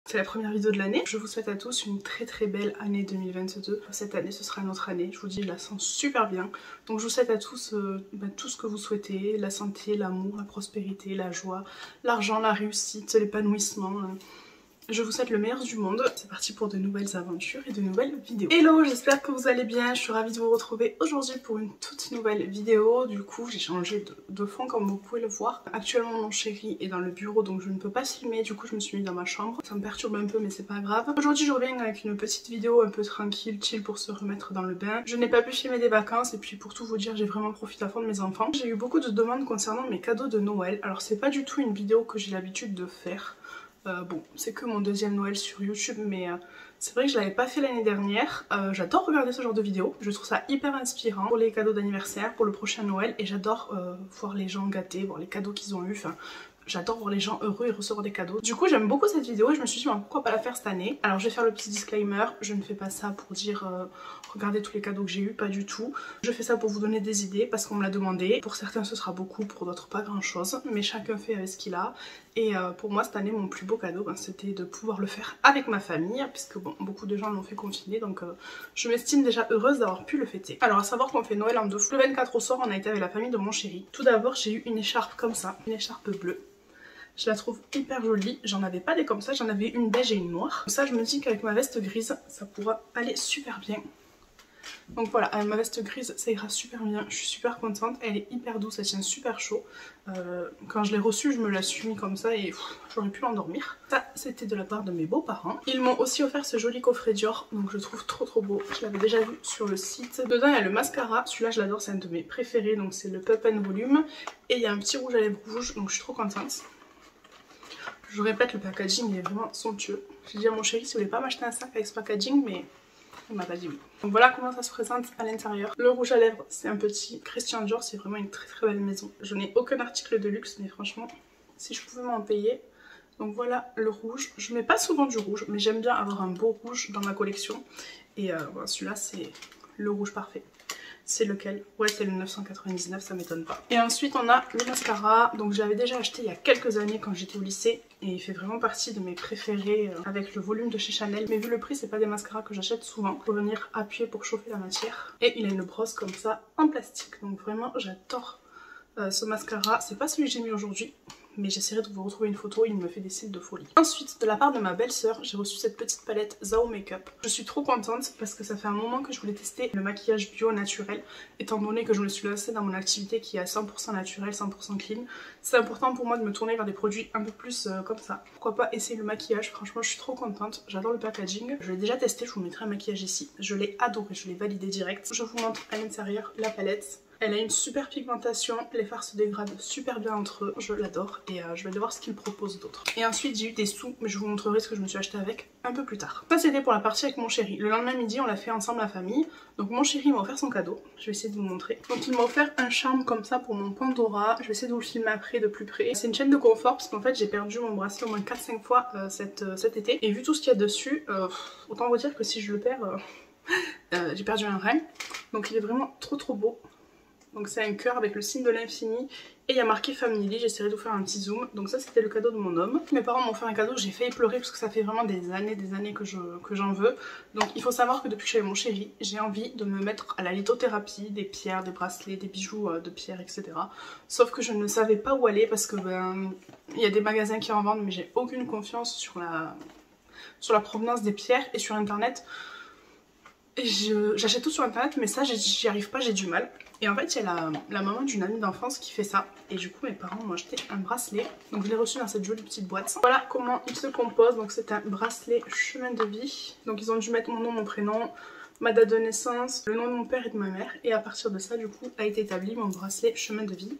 C'est la première vidéo de l'année. Je vous souhaite à tous une très belle année 2022. Cette année ce sera notre année, je vous dis, je la sens super bien. Donc je vous souhaite à tous tout ce que vous souhaitez, la santé, l'amour, la prospérité, la joie, l'argent, la réussite, l'épanouissement. Je vous souhaite le meilleur du monde. C'est parti pour de nouvelles aventures et de nouvelles vidéos. Hello, j'espère que vous allez bien. Je suis ravie de vous retrouver aujourd'hui pour une toute nouvelle vidéo. Du coup, j'ai changé de fond comme vous pouvez le voir. Actuellement, mon chéri est dans le bureau donc je ne peux pas filmer. Du coup, je me suis mis dans ma chambre. Ça me perturbe un peu mais c'est pas grave. Aujourd'hui, je reviens avec une petite vidéo un peu tranquille, chill pour se remettre dans le bain. Je n'ai pas pu filmer des vacances et puis pour tout vous dire, j'ai vraiment profité à fond de mes enfants. J'ai eu beaucoup de demandes concernant mes cadeaux de Noël. Alors, c'est pas du tout une vidéo que j'ai l'habitude de faire. Bon, c'est que mon deuxième Noël sur YouTube, mais c'est vrai que je l'avais pas fait l'année dernière. J'adore regarder ce genre de vidéos, je trouve ça hyper inspirant pour les cadeaux d'anniversaire, pour le prochain Noël, et j'adore voir les gens gâtés, voir les cadeaux qu'ils ont eu, enfin... J'adore voir les gens heureux et recevoir des cadeaux. Du coup, j'aime beaucoup cette vidéo et je me suis dit pourquoi pas la faire cette année. Alors je vais faire le petit disclaimer, je ne fais pas ça pour dire regardez tous les cadeaux que j'ai eu, pas du tout. Je fais ça pour vous donner des idées parce qu'on me l'a demandé. Pour certains ce sera beaucoup, pour d'autres pas grand chose, mais chacun fait avec ce qu'il a. Et pour moi cette année mon plus beau cadeau c'était de pouvoir le faire avec ma famille, puisque bon, beaucoup de gens l'ont fait confiner, donc je m'estime déjà heureuse d'avoir pu le fêter. Alors à savoir qu'on fait Noël en deux fois. Le 24 au soir on a été avec la famille de mon chéri. Tout d'abord j'ai eu une écharpe comme ça, une écharpe bleue. Je la trouve hyper jolie, j'en avais pas des comme ça, j'en avais une beige et une noire. Ça je me dis qu'avec ma veste grise, ça pourra aller super bien. Donc voilà, avec ma veste grise ça ira super bien, je suis super contente, elle est hyper douce, elle tient super chaud. Quand je l'ai reçue, je me la suis mis comme ça et j'aurais pu l'endormir. Ça c'était de la part de mes beaux-parents. Ils m'ont aussi offert ce joli coffret Dior, donc je le trouve trop beau. Je l'avais déjà vu sur le site. Dedans il y a le mascara, celui-là je l'adore, c'est un de mes préférés, donc c'est le Pup and Volume. Et il y a un petit rouge à lèvres rouge, donc je suis trop contente. Je répète, le packaging est vraiment somptueux. J'ai dit à mon chéri s'il voulait pas m'acheter un sac avec ce packaging, mais il m'a pas dit oui. Donc voilà comment ça se présente à l'intérieur. Le rouge à lèvres, c'est un petit Christian Dior, c'est vraiment une très belle maison. Je n'ai aucun article de luxe, mais franchement, si je pouvais m'en payer. Donc voilà le rouge. Je mets pas souvent du rouge, mais j'aime bien avoir un beau rouge dans ma collection. Et voilà, celui-là, c'est le rouge parfait. C'est lequel? Ouais, c'est le 999, ça m'étonne pas. Et ensuite on a le mascara, donc je l'avais déjà acheté il y a quelques années quand j'étais au lycée et il fait vraiment partie de mes préférés avec le volume de chez Chanel. Mais vu le prix, c'est pas des mascaras que j'achète souvent pour venir appuyer pour chauffer la matière. Et il a une brosse comme ça en plastique, donc vraiment j'adore ce mascara. C'est pas celui que j'ai mis aujourd'hui, mais j'essaierai de vous retrouver une photo, il me fait des cils de folie. Ensuite, de la part de ma belle-sœur, j'ai reçu cette petite palette Zao Makeup. Je suis trop contente parce que ça fait un moment que je voulais tester le maquillage bio naturel, étant donné que je me suis lancée dans mon activité qui est à 100% naturel, 100% clean. C'est important pour moi de me tourner vers des produits un peu plus comme ça. Pourquoi pas essayer le maquillage, franchement je suis trop contente, j'adore le packaging. Je l'ai déjà testé, je vous mettrai un maquillage ici. Je l'ai adoré, je l'ai validé direct. Je vous montre à l'intérieur la palette. Elle a une super pigmentation, les fards se dégradent super bien entre eux, je l'adore et je vais aller voir ce qu'ils proposent d'autre. Et ensuite j'ai eu des sous, mais je vous montrerai ce que je me suis acheté avec un peu plus tard. Ça c'était pour la partie avec mon chéri. Le lendemain midi on l'a fait ensemble la famille, donc mon chéri m'a offert son cadeau, je vais essayer de vous montrer. Donc il m'a offert un charme comme ça pour mon Pandora, je vais essayer de vous le filmer après de plus près. C'est une chaîne de confort parce qu'en fait j'ai perdu mon bracelet au moins 4-5 fois cet été. Et vu tout ce qu'il y a dessus, autant vous dire que si je le perds, j'ai perdu un rein. Donc il est vraiment trop beau. Donc c'est un cœur avec le signe de l'infini et il y a marqué Family, j'essaierai de vous faire un petit zoom. Donc ça c'était le cadeau de mon homme. Mes parents m'ont fait un cadeau, j'ai failli pleurer parce que ça fait vraiment des années que j'en veux. Donc il faut savoir que depuis que je suis avec mon chéri, j'ai envie de me mettre à la lithothérapie, des pierres, des bracelets, des bijoux de pierre, etc. Sauf que je ne savais pas où aller parce que il y a des magasins qui en vendent mais j'ai aucune confiance sur la provenance des pierres et sur internet. J'achète tout sur internet mais ça j'y arrive pas, j'ai du mal. Et en fait il y a la maman d'une amie d'enfance qui fait ça. Et du coup mes parents m'ont acheté un bracelet. Donc je l'ai reçu dans cette jolie petite boîte. Voilà comment il se compose. Donc c'est un bracelet chemin de vie. Donc ils ont dû mettre mon nom, mon prénom, ma date de naissance, le nom de mon père et de ma mère. Et à partir de ça du coup a été établi mon bracelet chemin de vie.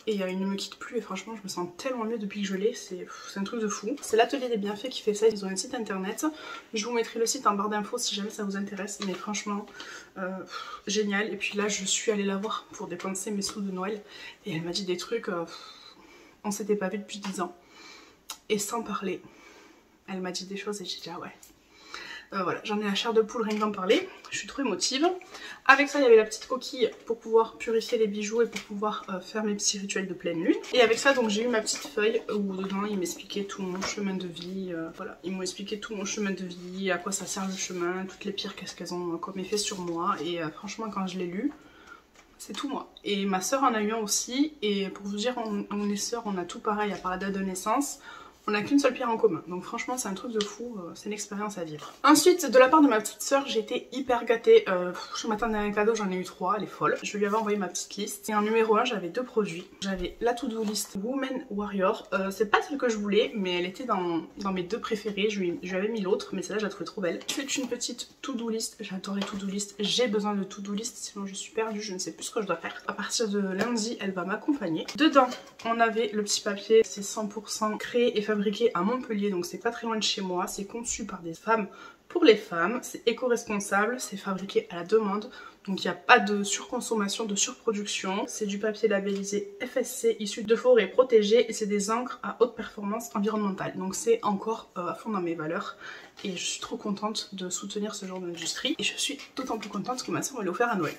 Et il ne me quitte plus et franchement je me sens tellement mieux depuis que je l'ai, c'est un truc de fou. C'est l'atelier des bienfaits qui fait ça, ils ont un site internet. Je vous mettrai le site en barre d'infos si jamais ça vous intéresse, mais franchement génial. Et puis là je suis allée la voir pour dépenser mes sous de Noël et elle m'a dit des trucs, on s'était pas vu depuis 10 ans. Et sans parler, elle m'a dit des choses et j'ai dit ah ouais. Voilà, j'en ai la chair de poule rien que d'en parler, je suis trop émotive. Avec ça il y avait la petite coquille pour pouvoir purifier les bijoux et pour pouvoir faire mes petits rituels de pleine lune. Et avec ça donc j'ai eu ma petite feuille où dedans ils m'expliquaient tout mon chemin de vie, voilà, ils m'ont expliqué tout mon chemin de vie, à quoi ça sert le chemin, toutes les pierres qu'est-ce qu'elles ont comme effet sur moi et franchement quand je l'ai lu, c'est tout moi. Et ma soeur en a eu un aussi et pour vous dire on est sœurs, on a tout pareil à part la date de naissance. On n'a qu'une seule pierre en commun, donc franchement c'est un truc de fou, c'est une expérience à vivre. Ensuite, de la part de ma petite soeur, j'ai été hyper gâtée. Je m'attendais à un cadeau, j'en ai eu 3, elle est folle. Je lui avais envoyé ma petite liste. Et en numéro 1, j'avais 2 produits. J'avais la to-do list Woman Warrior. C'est pas celle que je voulais, mais elle était dans mes 2 préférées. Je lui avais mis l'autre, mais celle-là, je la trouvais trop belle. C'est une petite to-do list. J'adore les to-do list. J'ai besoin de to-do list, sinon je suis perdue, je ne sais plus ce que je dois faire. À partir de lundi, elle va m'accompagner. Dedans, on avait le petit papier. C'est 100% créé et fabriqué à Montpellier, donc c'est pas très loin de chez moi. C'est conçu par des femmes pour les femmes. C'est éco-responsable, c'est fabriqué à la demande. Donc il n'y a pas de surconsommation, de surproduction. C'est du papier labellisé FSC issu de forêts protégées et c'est des encres à haute performance environnementale. Donc c'est encore à fond dans mes valeurs et je suis trop contente de soutenir ce genre d'industrie. Et je suis d'autant plus contente que ma soeur me l'a offert à Noël.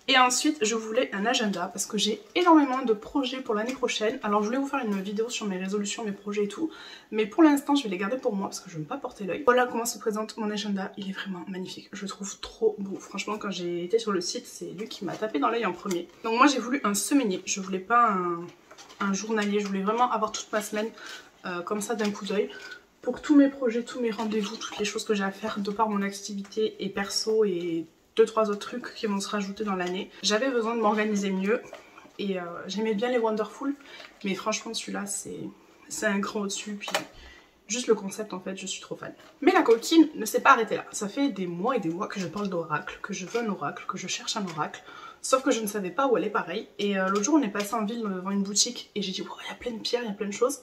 Et ensuite je voulais un agenda parce que j'ai énormément de projets pour l'année prochaine. Alors je voulais vous faire une vidéo sur mes résolutions, mes projets et tout. Mais pour l'instant je vais les garder pour moi parce que je ne veux pas porter l'œil. Voilà comment se présente mon agenda, il est vraiment magnifique. Je le trouve trop beau. Franchement quand j'ai été sur le site c'est lui qui m'a tapé dans l'œil en premier. Donc moi j'ai voulu un semainier, je voulais pas un journalier. Je voulais vraiment avoir toute ma semaine comme ça d'un coup d'œil. Pour tous mes projets, tous mes rendez-vous, toutes les choses que j'ai à faire de par mon activité et perso et 2-3 autres trucs qui vont se rajouter dans l'année. J'avais besoin de m'organiser mieux et j'aimais bien les Wonderful, mais franchement celui-là c'est un cran au-dessus, puis juste le concept en fait, je suis trop fan. Mais la coquine ne s'est pas arrêtée là. Ça fait des mois et des mois que je parle d'oracle, que je veux un oracle, que je cherche un oracle. Sauf que je ne savais pas où elle est pareil. Et l'autre jour on est passé en ville devant une boutique et j'ai dit wow, il y a plein de pierres, il y a plein de choses.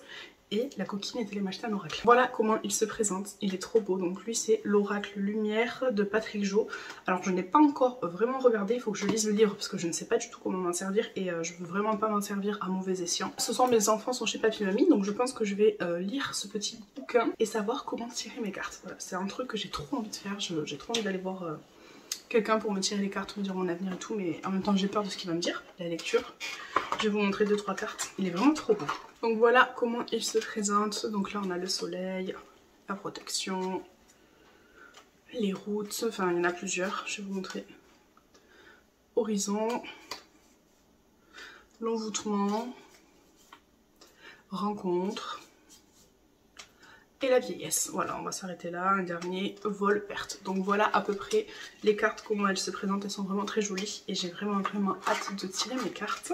Et la coquine est allée m'acheter un oracle. Voilà comment il se présente, il est trop beau. Donc lui c'est l'oracle lumière de Patrick Jo. Alors je n'ai pas encore vraiment regardé, il faut que je lise le livre parce que je ne sais pas du tout comment m'en servir. Et je veux vraiment pas m'en servir à mauvais escient. Ce soir mes enfants sont chez Papy Mamie, donc je pense que je vais lire ce petit bouquin et savoir comment tirer mes cartes. Voilà, c'est un truc que j'ai trop envie de faire, j'ai trop envie d'aller voir quelqu'un pour me tirer les cartes, me dire mon avenir et tout, mais en même temps j'ai peur de ce qu'il va me dire, la lecture. Je vais vous montrer 2-3 cartes, il est vraiment trop beau. Donc voilà comment il se présente. Donc là on a le soleil, la protection, les routes, enfin il y en a plusieurs, je vais vous montrer. Horizon, l'envoûtement, rencontre et la vieillesse. Voilà, on va s'arrêter là. Un dernier, vol, perte. Donc voilà à peu près les cartes, comment elles se présentent. Elles sont vraiment très jolies et j'ai vraiment hâte de tirer mes cartes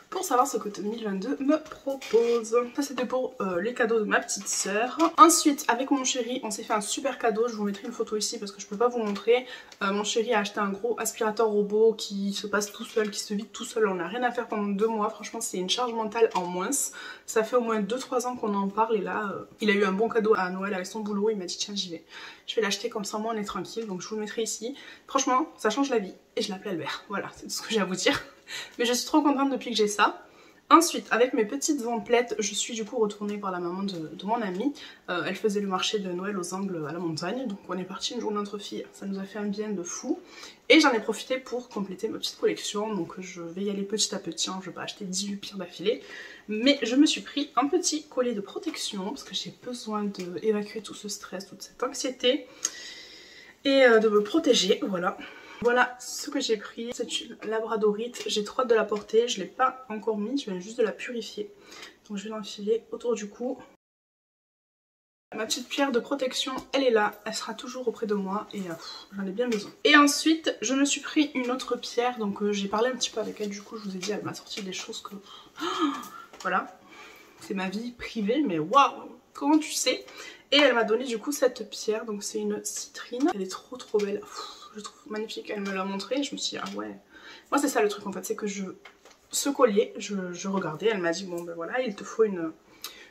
pour savoir ce que 2022 me propose. Ça c'était pour les cadeaux de ma petite sœur. Ensuite avec mon chéri on s'est fait un super cadeau. Je vous mettrai une photo ici parce que je peux pas vous montrer. Mon chéri a acheté un gros aspirateur robot qui se passe tout seul, qui se vide tout seul. On n'a rien à faire pendant 2 mois. Franchement c'est une charge mentale en moins. Ça fait au moins 2-3 ans qu'on en parle et là il a eu un bon cadeau à Noël avec son boulot. Il m'a dit tiens j'y vais. Je vais l'acheter comme ça moi on est tranquille. Donc je vous le mettrai ici. Franchement ça change la vie et je l'appelle Albert. Voilà c'est tout ce que j'ai à vous dire. Mais je suis trop contente depuis que j'ai ça. Ensuite, avec mes petites emplettes, je suis du coup retournée voir la maman de mon amie. Elle faisait le marché de Noël aux Angles à la montagne. Donc on est parti une journée entre filles. Ça nous a fait un bien de fou. Et j'en ai profité pour compléter ma petite collection. Donc je vais y aller petit à petit. Hein. Je vais pas acheter 18 pierres d'affilée. Mais je me suis pris un petit collier de protection. Parce que j'ai besoin d'évacuer tout ce stress, toute cette anxiété. Et de me protéger. Voilà. Voilà ce que j'ai pris, c'est une labradorite, j'ai trop hâte de la porter, je ne l'ai pas encore mis, je viens juste de la purifier. Donc je vais l'enfiler autour du cou. Ma petite pierre de protection, elle est là, elle sera toujours auprès de moi et j'en ai bien besoin. Et ensuite, je me suis pris une autre pierre, donc j'ai parlé un petit peu avec elle, du coup je vous ai dit, elle m'a sorti des choses que... voilà, c'est ma vie privée, mais waouh, comment tu sais? Et elle m'a donné du coup cette pierre, donc c'est une citrine, elle est trop belle. Je trouve magnifique, elle me l'a montré et je me suis dit ah ouais. Moi c'est ça le truc en fait, c'est que ce collier, je regardais, elle m'a dit bon ben voilà il te faut une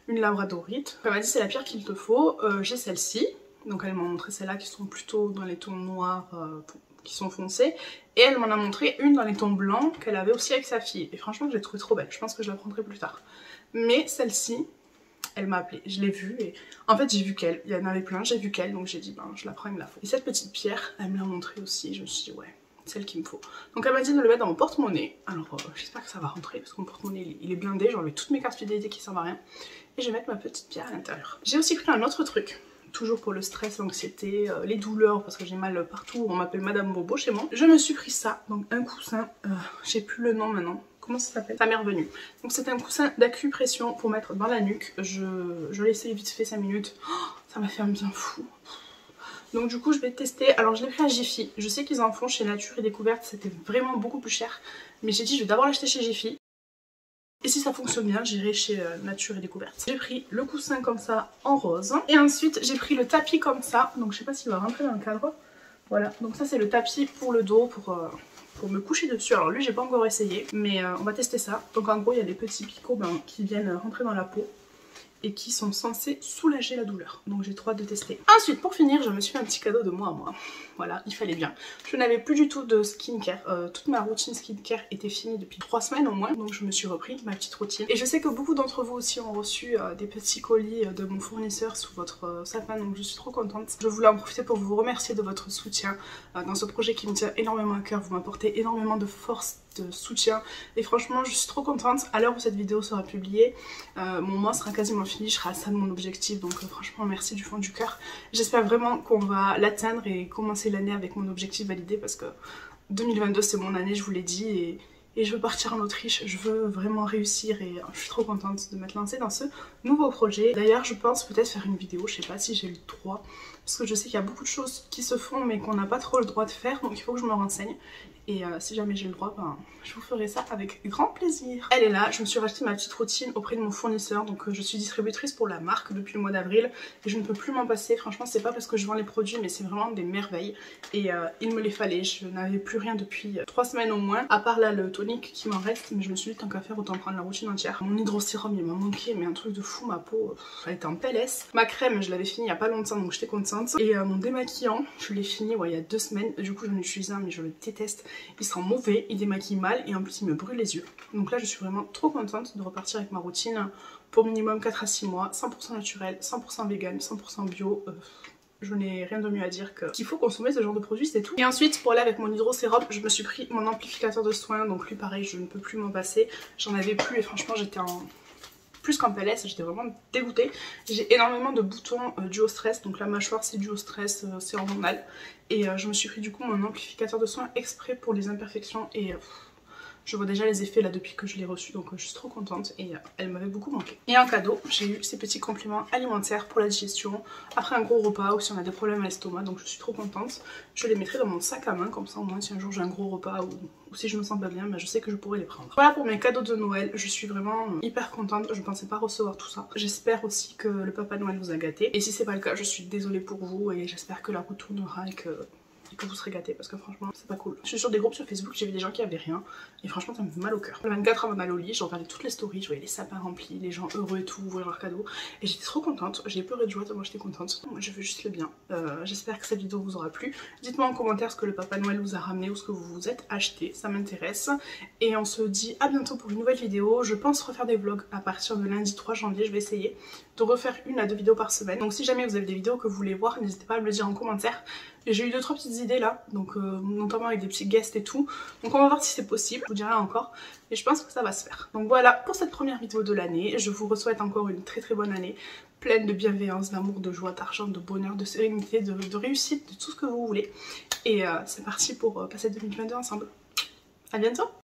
labradorite. Elle m'a dit c'est la pierre qu'il te faut, j'ai celle-ci. Donc elle m'a montré celles-là qui sont plutôt dans les tons noirs, qui sont foncés. Et elle m'en a montré une dans les tons blancs qu'elle avait aussi avec sa fille. Et franchement je l'ai trouvée trop belle, je pense que je la prendrai plus tard. Mais celle-ci, Elle m'a appelée, je l'ai vue et en fait j'ai vu qu'elle, il y en avait plein, j'ai vu qu'elle, donc j'ai dit ben je la prends, il me la faut. Et cette petite pierre, elle me l'a montrée aussi, je me suis dit ouais, celle qu'il me faut. Donc elle m'a dit de le mettre dans mon porte-monnaie, alors j'espère que ça va rentrer parce que mon porte-monnaie il est blindé, j'ai enlevé toutes mes cartes fidélité qui servent à rien. Et je vais mettre ma petite pierre à l'intérieur. J'ai aussi pris un autre truc. Toujours pour le stress, l'anxiété, les douleurs parce que j'ai mal partout, on m'appelle Madame Bobo chez moi. Je me suis pris ça, donc un coussin, je sais plus le nom maintenant. Comment ça s'appelle? Ça m'est revenu. Donc c'est un coussin d'acupression pour mettre dans la nuque. Je l'ai essayé vite fait 5 minutes. Oh, ça m'a fait un bien fou. Donc du coup je vais tester. Alors je l'ai pris à Jiffy. Je sais qu'ils en font chez Nature et Découverte. C'était vraiment beaucoup plus cher. Mais j'ai dit je vais d'abord l'acheter chez Jiffy. Et si ça fonctionne bien, j'irai chez Nature et Découverte. J'ai pris le coussin comme ça en rose. Et ensuite j'ai pris le tapis comme ça. Donc je sais pas s'il va rentrer dans le cadre. Voilà. Donc ça c'est le tapis pour le dos pour me coucher dessus. Alors lui j'ai pas encore essayé mais on va tester ça. Donc en gros il y a des petits picots qui viennent rentrer dans la peau et qui sont censés soulager la douleur. Donc j'ai trop hâte de tester. Ensuite pour finir je me suis fait un petit cadeau de moi à moi. Voilà, il fallait bien. Je n'avais plus du tout de skincare. Toute ma routine skincare était finie depuis 3 semaines au moins. Donc je me suis repris ma petite routine. Et je sais que beaucoup d'entre vous aussi ont reçu des petits colis de mon fournisseur sous votre sapin. Donc je suis trop contente. Je voulais en profiter pour vous remercier de votre soutien dans ce projet qui me tient énormément à cœur. Vous m'apportez énormément de force, de soutien. Et franchement je suis trop contente. À l'heure où cette vidéo sera publiée, mon mois sera quasiment fini. Je serai à ça de mon objectif. Donc franchement merci du fond du cœur. J'espère vraiment qu'on va l'atteindre et commencer l'année avec mon objectif validé parce que 2022 c'est mon année, je vous l'ai dit, et je veux partir en Autriche, je veux vraiment réussir et je suis trop contente de m'être lancée dans ce nouveau projet. D'ailleurs je pense peut-être faire une vidéo, je sais pas si j'ai le droit, parce que je sais qu'il y a beaucoup de choses qui se font mais qu'on n'a pas trop le droit de faire, donc il faut que je me renseigne. Et si jamais j'ai le droit, ben, je vous ferai ça avec grand plaisir. Elle est là, je me suis racheté ma petite routine auprès de mon fournisseur. Donc je suis distributrice pour la marque depuis le mois d'avril. Et je ne peux plus m'en passer. Franchement, c'est pas parce que je vends les produits, mais c'est vraiment des merveilles. Et il me les fallait. Je n'avais plus rien depuis 3 semaines au moins. À part là, le tonique qui m'en reste. Mais je me suis dit, tant qu'à faire, autant prendre la routine entière. Mon hydrosérum, il m'a manqué. Mais un truc de fou, ma peau, elle était en PLS. Ma crème, je l'avais fini il y a pas longtemps, donc j'étais contente. Et mon démaquillant, je l'ai fini il y a 2 semaines. Du coup, j'en utilise un, mais je le déteste. Il sent mauvais, il démaquille mal et en plus il me brûle les yeux. Donc là je suis vraiment trop contente de repartir avec ma routine pour minimum 4 à 6 mois, 100% naturel, 100% vegan, 100% bio. Je n'ai rien de mieux à dire qu'il faut consommer ce genre de produit, c'est tout. Et ensuite pour aller avec mon hydrosérum, je me suis pris mon amplificateur de soins, donc lui pareil je ne peux plus m'en passer. J'en avais plus et franchement j'étais en... plus qu'en PLS, j'étais vraiment dégoûtée. J'ai énormément de boutons dus au stress, donc la mâchoire c'est dû au stress, c'est hormonal. Et je me suis pris du coup mon amplificateur de soins exprès pour les imperfections et je vois déjà les effets là depuis que je l'ai reçu, donc je suis trop contente et elle m'avait beaucoup manqué. Et en cadeau, j'ai eu ces petits compléments alimentaires pour la digestion après un gros repas ou si on a des problèmes à l'estomac, donc je suis trop contente. Je les mettrai dans mon sac à main, comme ça au moins si un jour j'ai un gros repas ou si je me sens pas bien, bah, je sais que je pourrais les prendre. Voilà pour mes cadeaux de Noël, je suis vraiment hyper contente, je pensais pas recevoir tout ça. J'espère aussi que le Papa Noël vous a gâté. Et si c'est pas le cas, je suis désolée pour vous et j'espère que la roue tournera et que vous serez gâtés parce que franchement c'est pas cool. Je suis sur des groupes sur Facebook, j'ai vu des gens qui avaient rien et franchement ça me fait mal au cœur. Le 24 avant d'aller au lit, j'ai regardé toutes les stories, je voyais les sapins remplis, les gens heureux et tout, ouvrir leurs cadeaux et j'étais trop contente, j'ai pleuré de joie tellement j'étais contente. Moi je veux juste le bien. J'espère que cette vidéo vous aura plu. Dites-moi en commentaire ce que le Papa Noël vous a ramené ou ce que vous vous êtes acheté, ça m'intéresse. Et on se dit à bientôt pour une nouvelle vidéo. Je pense refaire des vlogs à partir de lundi 3 janvier, je vais essayer de refaire 1 à 2 vidéos par semaine. Donc si jamais vous avez des vidéos que vous voulez voir, n'hésitez pas à me le dire en commentaire. J'ai eu 2-3 petites idées là, donc notamment avec des petits guests et tout. Donc on va voir si c'est possible, je vous dirai encore. Mais je pense que ça va se faire. Donc voilà pour cette première vidéo de l'année. Je vous souhaite encore une très très bonne année. Pleine de bienveillance, d'amour, de joie, d'argent, de bonheur, de sérénité, de réussite, de tout ce que vous voulez. Et c'est parti pour passer 2022 ensemble. À bientôt!